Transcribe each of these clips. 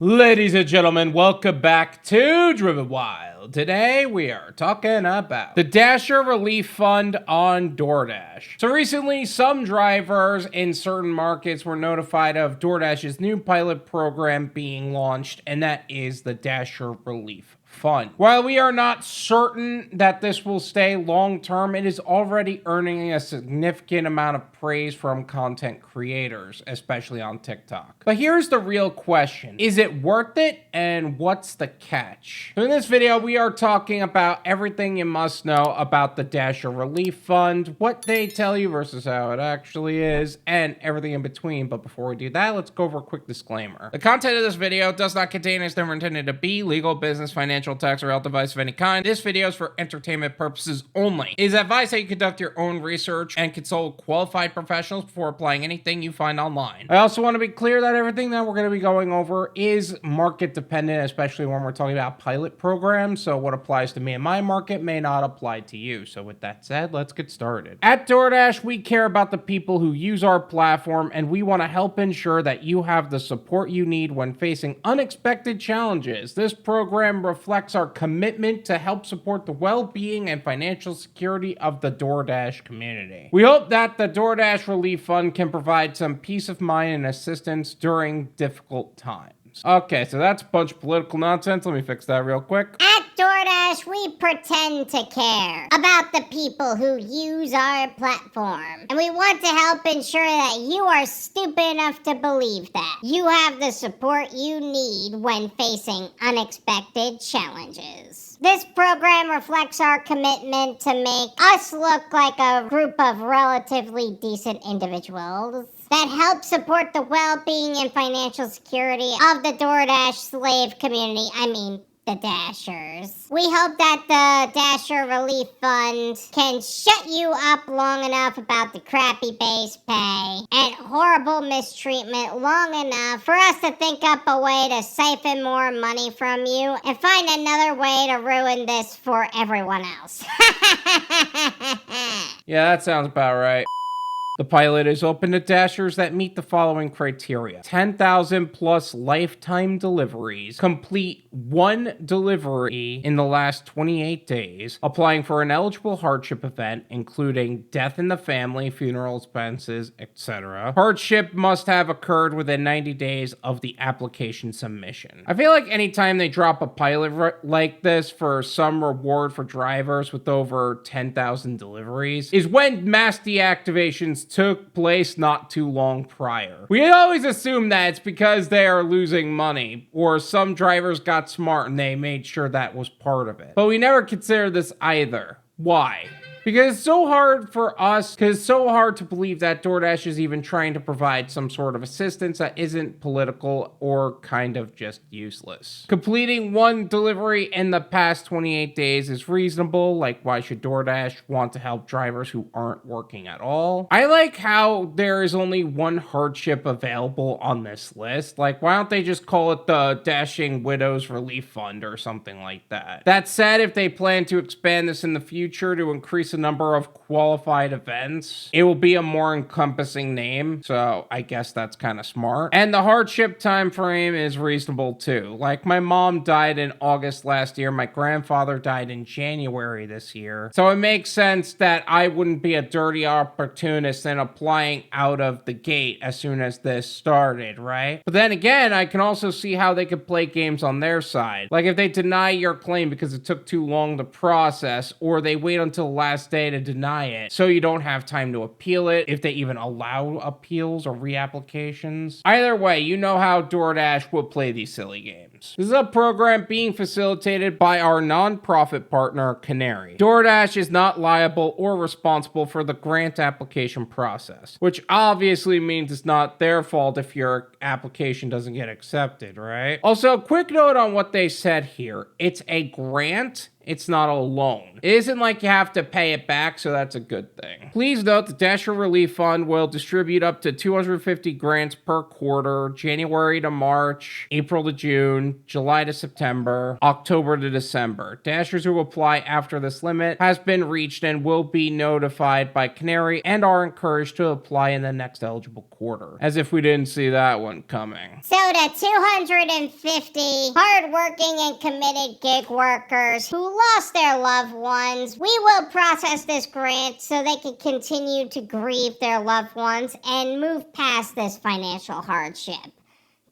Ladies and gentlemen, welcome back to Driven Wyld. Today we are talking about the Dasher Relief Fund on Doordash. So recently, some drivers in certain markets were notified of Doordash's new pilot program being launched, and that is the Dasher Relief Fund. While we are not certain that this will stay long term, it is already earning a significant amount of praise from content creators, especially on TikTok. But here's the real question. Is it worth it, and what's the catch? So in this video, we are talking about everything you must know about the Dasher Relief Fund, what they tell you versus how it actually is, and everything in between. But before we do that, let's go over a quick disclaimer. The content of this video does not contain, is never intended to be, legal, business, financial, tax, or health advice of any kind. This video is for entertainment purposes only. It is advised that you conduct your own research and consult qualified professionals before applying anything you find online. I also want to be clear that everything that we're going to be going over is market dependent, especially when we're talking about pilot programs. So what applies to me in my market may not apply to you. So with that said, let's get started. At Doordash, we care about the people who use our platform, and we want to help ensure that you have the support you need when facing unexpected challenges. This program reflects our commitment to help support the well-being and financial security of the Doordash community. We hope that the Doordash Relief Fund can provide some peace of mind and assistance during difficult times. Okay, so that's a bunch of political nonsense. Let me fix that real quick. At Doordash, we pretend to care about the people who use our platform. And we want to help ensure that you are stupid enough to believe that you have the support you need when facing unexpected challenges. This program reflects our commitment to make us look like a group of relatively decent individuals that help support the well-being and financial security of the Doordash slave community. I mean, the Dashers. We hope that the Dasher Relief Fund can shut you up long enough about the crappy base pay and horrible mistreatment long enough for us to think up a way to siphon more money from you and find another way to ruin this for everyone else. Yeah, that sounds about right. The pilot is open to Dashers that meet the following criteria: 10,000 plus lifetime deliveries, complete one delivery in the last 28 days, applying for an eligible hardship event, including death in the family, funeral expenses, etc. Hardship must have occurred within 90 days of the application submission. I feel like anytime they drop a pilot like this for some reward for drivers with over 10,000 deliveries is when mass deactivations took place not too long prior. We always assume that it's because they are losing money, or some drivers got smart and they made sure that was part of it. But we never consider this either. Why? Because it's so hard to believe that Doordash is even trying to provide some sort of assistance that isn't political or kind of just useless. Completing one delivery in the past 28 days is reasonable. Like, why should Doordash want to help drivers who aren't working at all? I like how there is only one hardship available on this list. Like, why don't they just call it the Dashing Widows Relief Fund or something like that? That said, if they plan to expand this in the future to increase the number of qualified events, it will be a more encompassing name, so I guess that's kind of smart. And the hardship time frame is reasonable too. Like, my mom died in August last year, my grandfather died in January this year, so it makes sense that I wouldn't be a dirty opportunist and applying out of the gate as soon as this started, right? But then again, I can also see how they could play games on their side. Like, if they deny your claim because it took too long to process, or they wait until the last day to deny it, so you don't have time to appeal it, if they even allow appeals or reapplications. Either way, you know how Doordash will play these silly games. This is a program being facilitated by our non-profit partner, Canary. Doordash is not liable or responsible for the grant application process, which obviously means it's not their fault if your application doesn't get accepted, right? Also, quick note on what they said here. It's a grant It's not a loan. It isn't like you have to pay it back, so that's a good thing. Please note the Dasher Relief Fund will distribute up to 250 grants per quarter, January to March, April to June, July to September, October to December. Dashers who apply after this limit has been reached and will be notified by Canary and are encouraged to apply in the next eligible quarter. As if we didn't see that one coming. So to 250 hardworking and committed gig workers who lost their loved ones, we will process this grant so they can continue to grieve their loved ones and move past this financial hardship.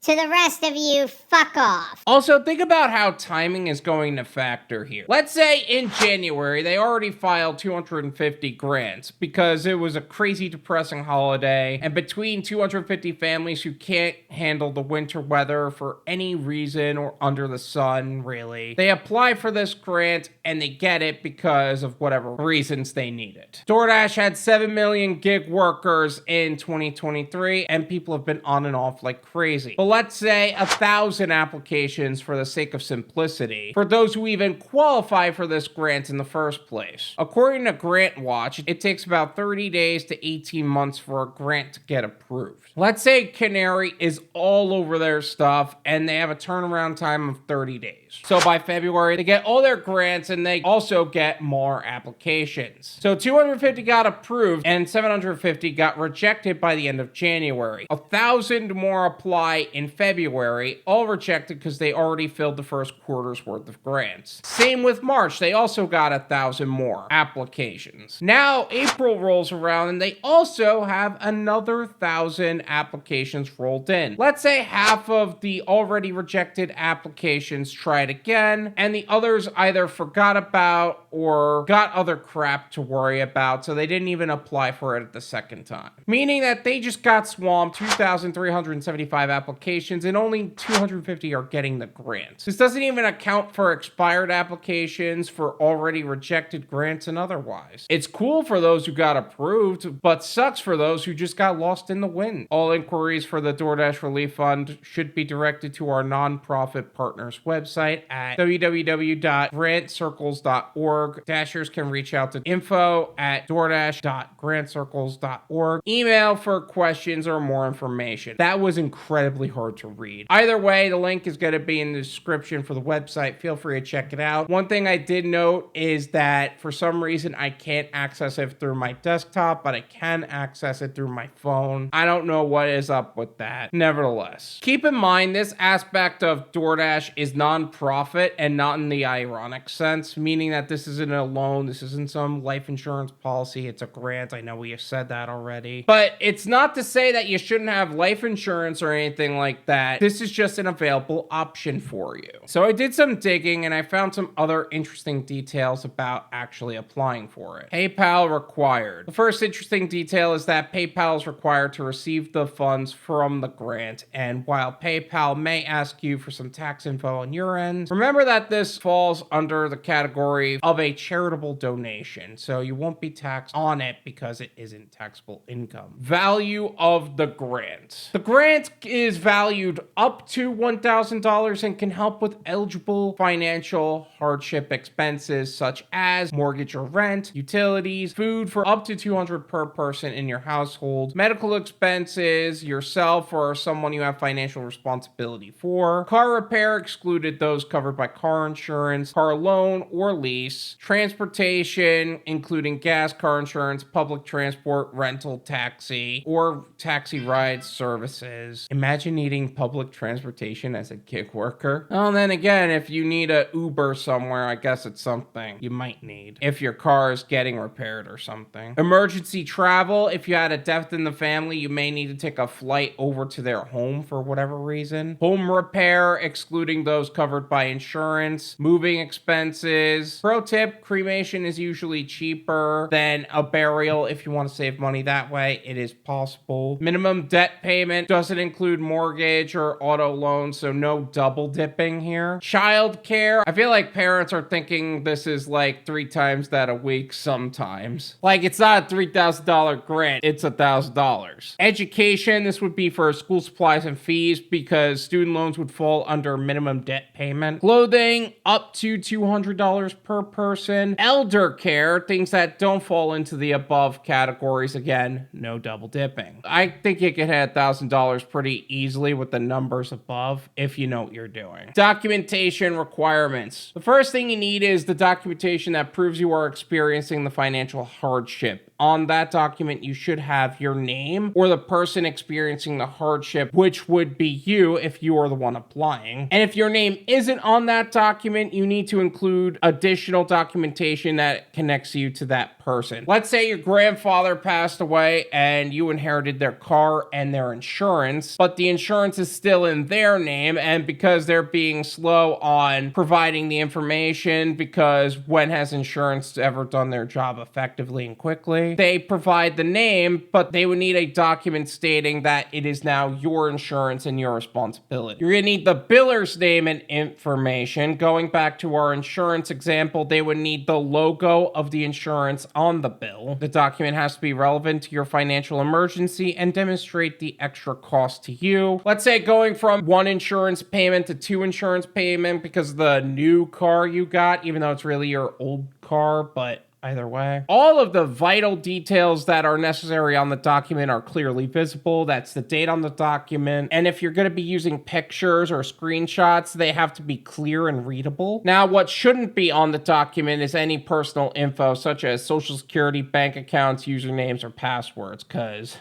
To the rest of you, fuck off. Also, think about how timing is going to factor here. Let's say in January, they already filed 250 grants because it was a crazy depressing holiday, and between 250 families who can't handle the winter weather for any reason or under the sun, really, they apply for this grant and they get it because of whatever reasons they need it. DoorDash had 7 million gig workers in 2023, and people have been on and off like crazy. But let's say 1,000 applications for the sake of simplicity for those who even qualify for this grant in the first place. According to Grant Watch, it takes about 30 days to 18 months for a grant to get approved. Let's say Canary is all over their stuff and they have a turnaround time of 30 days. So by February, they get all their grants and they also get more applications. So 250 got approved and 750 got rejected by the end of January. 1,000 more apply in February, all rejected because they already filled the first quarter's worth of grants. Same with March, they also got 1,000 more applications. Now April rolls around and they also have another 1,000 applications rolled in. Let's say half of the already rejected applications tried again, and the others either forgot about or got other crap to worry about, so they didn't even apply for it at the second time. Meaning that they just got swamped, 2,375 applications, and only 250 are getting the grant. This doesn't even account for expired applications, for already rejected grants, and otherwise. It's cool for those who got approved, but sucks for those who just got lost in the wind. All inquiries for the DoorDash Relief Fund should be directed to our nonprofit partners website at www.grantcircles.org. Dashers can reach out to info@doordash.grantcircles.org. Email for questions or more information. That was incredibly hard to read. Either way, the link is going to be in the description for the website. Feel free to check it out. One thing I did note is that for some reason I can't access it through my desktop, but I can access it through my phone. I don't know what is up with that. Nevertheless, keep in mind this aspect of DoorDash is non-profit and not in the ironic sense, meaning that this isn't a loan, this isn't some life insurance policy, it's a grant. I know we have said that already. But it's not to say that you shouldn't have life insurance or anything like that. This is just an available option for you. So I did some digging and I found some other interesting details about actually applying for it. PayPal required. The first interesting detail is that PayPal is required to receive the funds from the grant, and while PayPal may ask you for some tax info on your end, remember that this falls under the category of a charitable donation, so you won't be taxed on it because it isn't taxable income. Value of the grant. The grant is valued up to $1,000 and can help with eligible financial hardship expenses such as mortgage or rent, utilities, food for up to $200 per person in your household, medical expenses, yourself or someone you have financial responsibility for, car repair excluded those covered by car insurance, car loan or lease, transportation including gas, car insurance, public transport, rental, taxi, or taxi ride services. Imagine needing public transportation as a gig worker. Well, then again, if you need a Uber somewhere, I guess it's something you might need if your car is getting repaired or something. Emergency travel. If you had a death in the family, you may need to take a flight over to their home for whatever reason. Home repair, excluding those covered by insurance. Moving expenses. Pro tip, cremation is usually cheaper than a burial. If you want to save money that way, it is possible. Minimum debt payment doesn't include mortgage mortgage or auto loan, so no double dipping here. Child care, I feel like parents are thinking this is like 3 times that a week sometimes. Like, it's not a $3,000 grant, it's $1,000. Education, this would be for school supplies and fees because student loans would fall under minimum debt payment. Clothing, up to $200 per person. Elder care, things that don't fall into the above categories. Again, no double dipping. I think you could hit $1,000 pretty easily with the numbers above if you know what you're doing. Documentation requirements. The first thing you need is the documentation that proves you are experiencing the financial hardship. On that document, you should have your name or the person experiencing the hardship, which would be you if you are the one applying. And if your name isn't on that document, you need to include additional documentation that connects you to that person. Let's say your grandfather passed away and you inherited their car and their insurance, but the insurance is still in their name, and because they're being slow on providing the information, because when has insurance ever done their job effectively and quickly? They provide the name, but they would need a document stating that it is now your insurance and your responsibility. You're gonna need the biller's name and information. Going back to our insurance example, they would need the logo of the insurance on the bill. The document has to be relevant to your financial emergency and demonstrate the extra cost to you. Let's say going from 1 insurance payment to 2 insurance payment because of the new car you got, even though it's really your old car, but either way. All of the vital details that are necessary on the document are clearly visible. That's the date on the document. And if you're going to be using pictures or screenshots, they have to be clear and readable. Now, what shouldn't be on the document is any personal info, such as social security, bank accounts, usernames, or passwords, because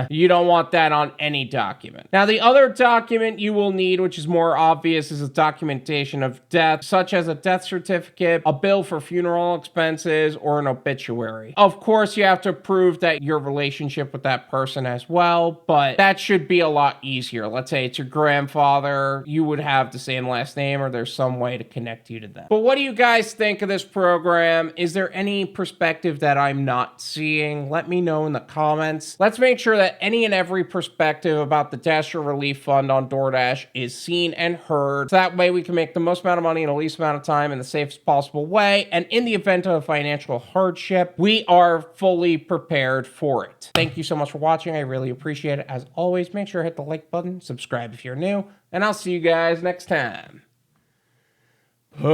you don't want that on any document. Now, the other document you will need, which is more obvious, is a documentation of death, such as a death certificate, a bill for funeral expenses, or an obituary. Of course, you have to prove that your relationship with that person as well, but that should be a lot easier. Let's say it's your grandfather, you would have the same last name, or there's some way to connect you to them. But what do you guys think of this program? Is there any perspective that I'm not seeing? Let me know in the comments. Let's make sure that any and every perspective about the Dasher Relief Fund on Doordash is seen and heard. So that way we can make the most amount of money in the least amount of time in the safest possible way. And in the event of financial hardship, we are fully prepared for it. Thank you so much for watching. I really appreciate it. As always, make sure to hit the like button, subscribe if you're new, and I'll see you guys next time. Peace.